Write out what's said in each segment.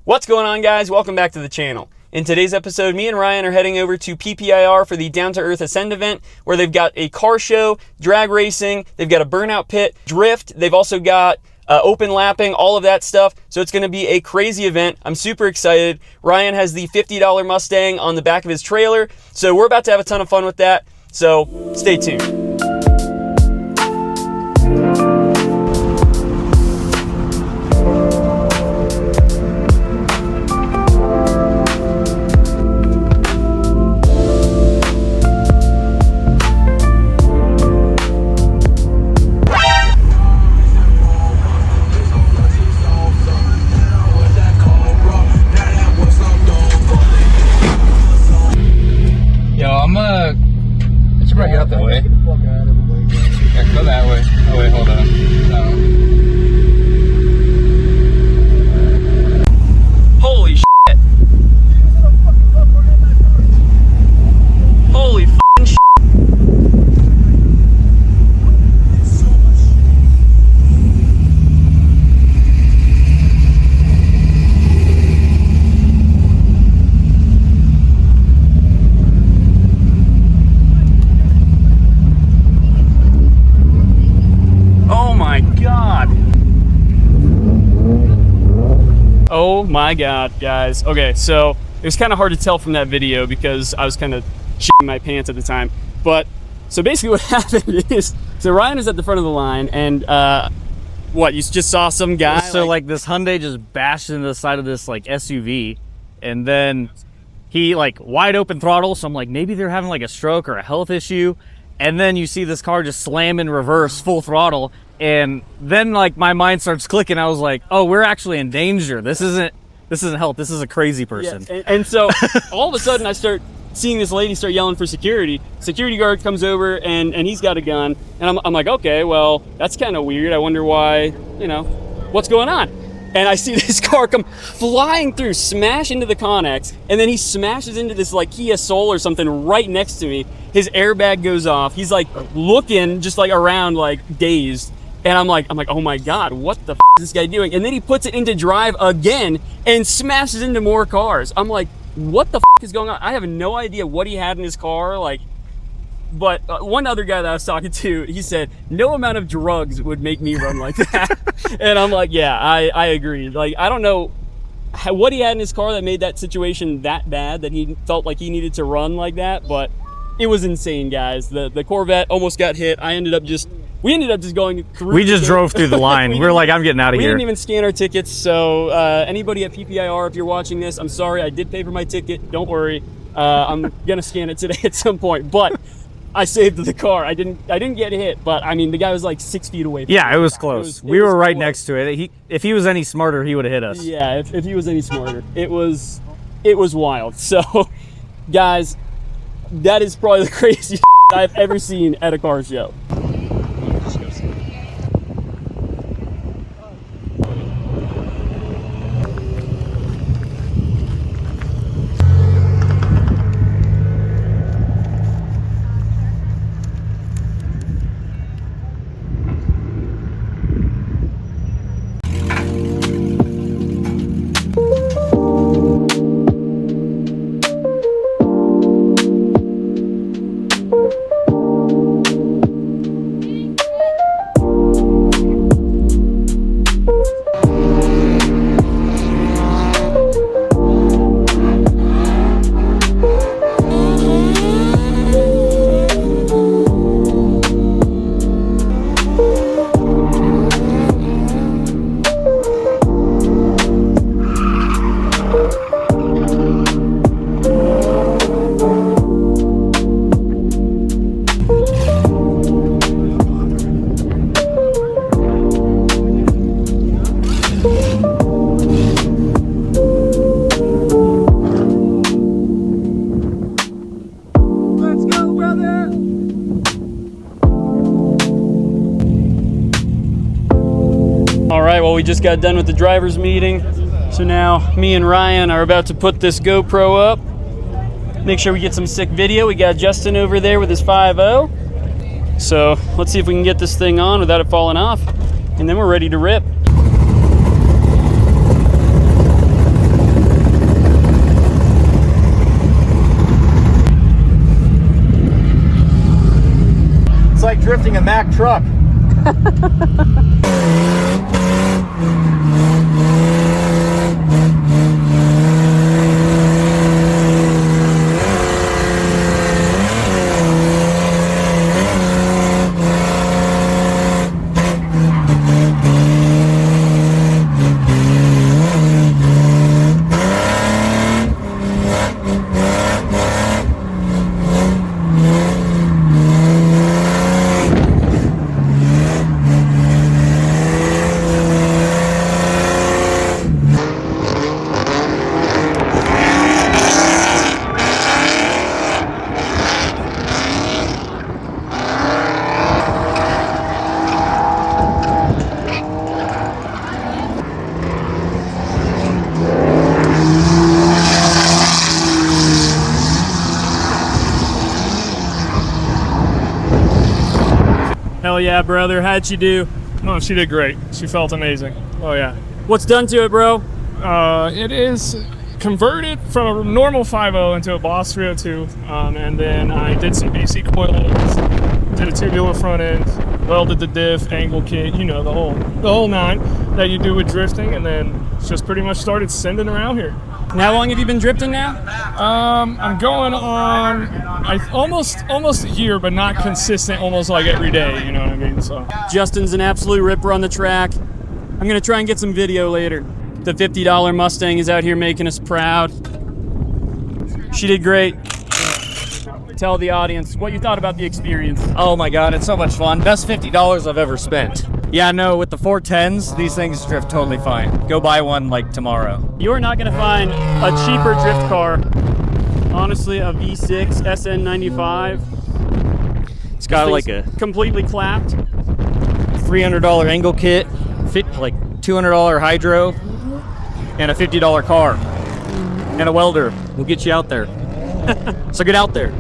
What's going on, guys? Welcome back to the channel. In today's episode, me and Ryan are heading over to PPIR for the Down to Earth Ascend event, where they've got a car show, drag racing, they've got a burnout pit, drift, they've also got open lapping, all of that stuff. So it's going to be a crazy event. I'm super excited. Ryan has the $50 Mustang on the back of his trailer, so we're about to have a ton of fun with that. So stay tuned. I should probably get out that way. Yeah, go that way. Oh wait, hold on. Holy shit. Holy f***ing shit. Oh my god, guys. Okay, so it was kind of hard to tell from that video because I was kind of shitting my pants at the time. But so basically what happened is, so Ryan is at the front of the line, and what, you just saw some guy? So like this Hyundai just bashed into the side of this like SUV, and then he like wide open throttle. So I'm like, maybe they're having like a stroke or a health issue. And then you see this car just slam in reverse, full throttle. And then like my mind starts clicking. I was like, oh, we're actually in danger. This isn't health. This is a crazy person. Yeah, and so all of a sudden I start seeing this lady start yelling for security. Security guard comes over and he's got a gun. And I'm like, okay, well, that's kind of weird. I wonder why, what's going on? And I see this car come flying through, smash into the Connex, and then he smashes into this like Kia Soul or something right next to me. His airbag goes off. He's like looking just like around like dazed. And I'm like, oh my God, what the f is this guy doing? And then he puts it into drive again and smashes into more cars. I'm like, what the f is going on? I have no idea what he had in his car. Like, but one other guy that I was talking to, he said, no amount of drugs would make me run like that. And I'm like, yeah, I agree. Like, I don't know what he had in his car that made that situation that bad that he felt like he needed to run like that, but it was insane, guys. The Corvette almost got hit. We ended up just going through. We just drove through the line. We were like, I'm getting out of here. We didn't even scan our tickets. So anybody at PPIR, if you're watching this, I'm sorry. I did pay for my ticket. Don't worry. I'm going to scan it today at some point. But I saved the car. I didn't get hit. But, I mean, the guy was like 6 feet away from me. Yeah, it was close. We were right next to it. If he was any smarter, he would have hit us. Yeah, if he was any smarter. It was wild. So, guys, that is probably the craziest I've ever seen at a car show. right, well, we just got done with the driver's meeting. So now me and Ryan are about to put this GoPro up. Make sure we get some sick video. We got Justin over there with his 5.0. So let's see if we can get this thing on without it falling off. And then we're ready to rip. Mack truck. Hell yeah, brother. How'd she do? Oh, she did great. She felt amazing. Oh yeah. What's done to it, bro? It is converted from a normal 5.0 into a Boss 302, and then I did some BC coils, did a tubular front end, welded the diff, angle kit, you know, the whole nine that you do with drifting, and then just pretty much started sending around here. And how long have you been drifting now? I'm going on almost a year, but not consistent, almost like every day, you know what I mean? So Justin's an absolute ripper on the track. I'm gonna try and get some video later. The $50 Mustang is out here making us proud. She did great. Tell the audience what you thought about the experience. Oh my god, it's so much fun. Best $50 I've ever spent. Yeah, no, with the 410s, these things drift totally fine. Go buy one like tomorrow. You're not gonna find a cheaper drift car. Honestly, a V6 SN95. It's got like a completely clapped. $300 angle kit, like $200 hydro, and a $50 car, and a welder. We'll get you out there. So get out there.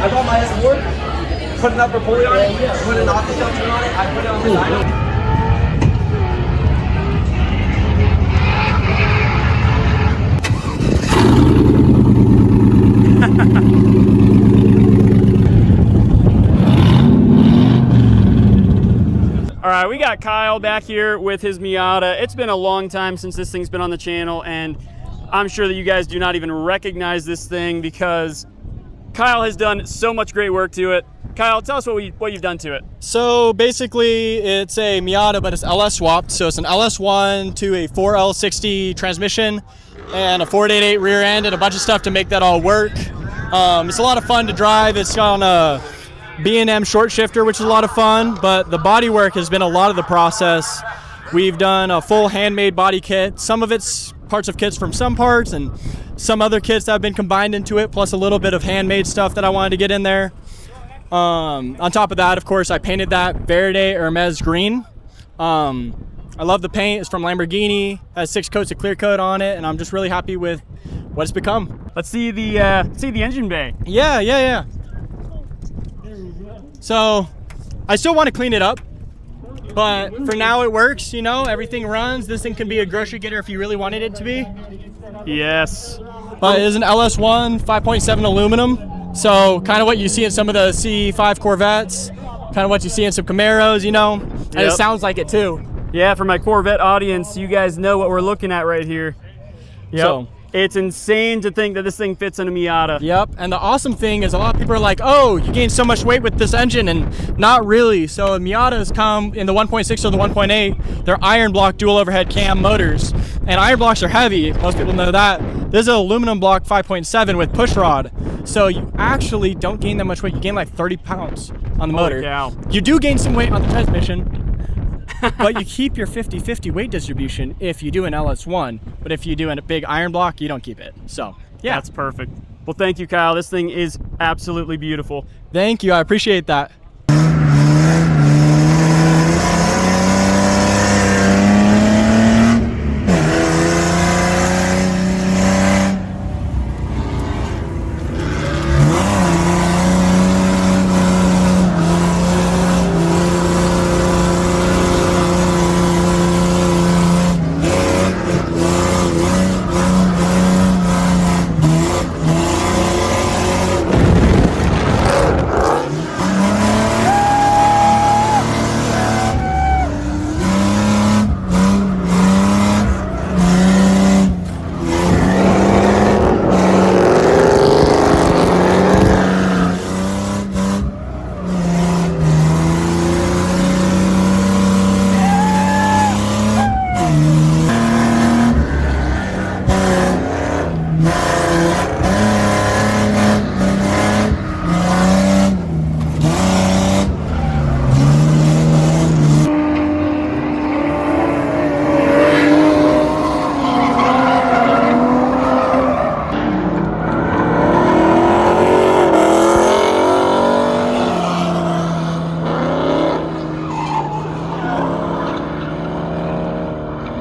I bought my S4, put an upper pulley on it, put an off-the-shelf on it, I put it on the dyno. got Kyle back here with his Miata. It's been a long time since this thing's been on the channel, and I'm sure that you guys do not even recognize this thing because Kyle has done so much great work to it. Kyle, tell us what you've done to it. So basically it's a Miata, but it's LS swapped. So it's an LS1 to a 4L60 transmission and a 488 rear end and a bunch of stuff to make that all work. It's a lot of fun to drive. It's on a B&M short shifter, which is a lot of fun, but the body work has been a lot of the process. We've done a full handmade body kit. Some of it's parts of kits from some parts and some other kits that have been combined into it, plus a little bit of handmade stuff that I wanted to get in there. On top of that, of course, I painted that Verde Hermes green. I love the paint. It's from Lamborghini. Has 6 coats of clear coat on it, and I'm just really happy with what it's become. Let's see the engine bay. Yeah. So I still want to clean it up, but for now it works. You know, everything runs. This thing can be a grocery getter if you really wanted it to be. Yes. But it is an LS1 5.7 aluminum. So kind of what you see in some of the C5 Corvettes, kind of what you see in some Camaros, you know, and it sounds like it too. Yeah, for my Corvette audience, you guys know what we're looking at right here. Yep. So it's insane to think that this thing fits in a Miata. Yep, and the awesome thing is a lot of people are like, oh, you gained so much weight with this engine, and not really. So Miatas come in the 1.6 or the 1.8. They're iron block dual overhead cam motors, and iron blocks are heavy. Most people know that. This is an aluminum block 5.7 with push rod. So you actually don't gain that much weight. You gain like 30 pounds on the motor. Cow. You do gain some weight on the transmission, but you keep your 50-50 weight distribution if you do an LS1. But if you do a big iron block, you don't keep it. So, yeah. That's perfect. Well, thank you, Kyle. This thing is absolutely beautiful. Thank you. I appreciate that.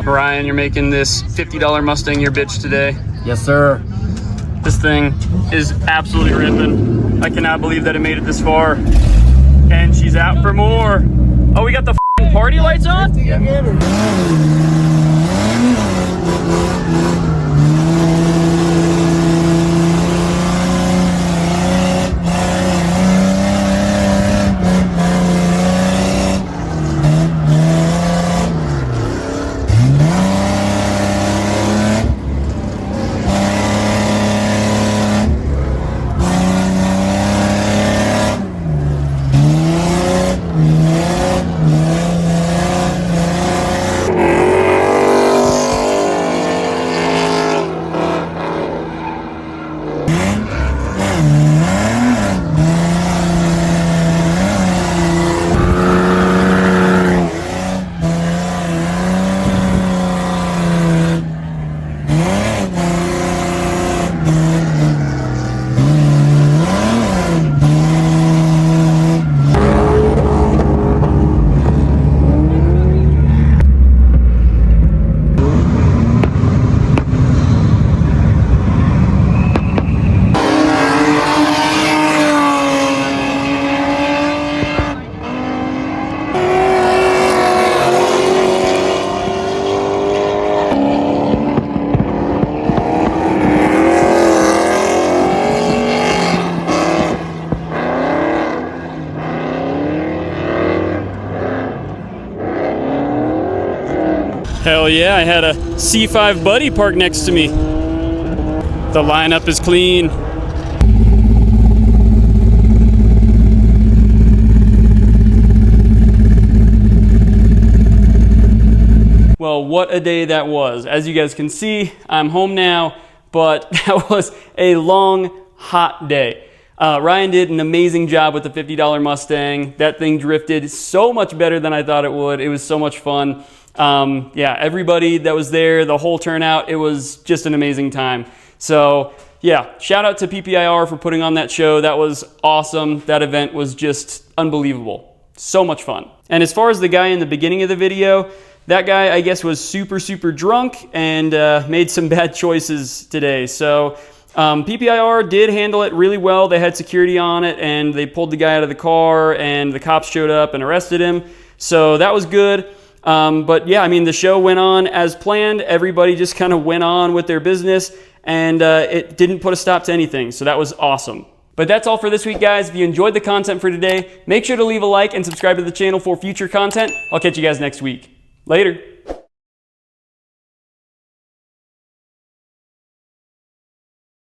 Brian, you're making this $50 Mustang your bitch today. Yes, sir. This thing is absolutely ripping. I cannot believe that it made it this far. And she's out for more. Oh, we got the f***ing party lights on? Hell yeah, I had a C5 buddy parked next to me. The lineup is clean. Well, what a day that was. As you guys can see, I'm home now, but that was a long, hot day. Ryan did an amazing job with the $50 Mustang. That thing drifted so much better than I thought it would. It was so much fun. Yeah, everybody that was there, the whole turnout, it was just an amazing time. So yeah, shout out to PPIR for putting on that show. That was awesome. That event was just unbelievable. So much fun. And as far as the guy in the beginning of the video, that guy, I guess, was super drunk and made some bad choices today. So PPIR did handle it really well. They had security on it, and they pulled the guy out of the car, and the cops showed up and arrested him. So that was good. But yeah, I mean, the show went on as planned. Everybody just kind of went on with their business, and it didn't put a stop to anything. So that was awesome. But that's all for this week, guys. If you enjoyed the content for today, make sure to leave a like and subscribe to the channel for future content. I'll catch you guys next week. Later.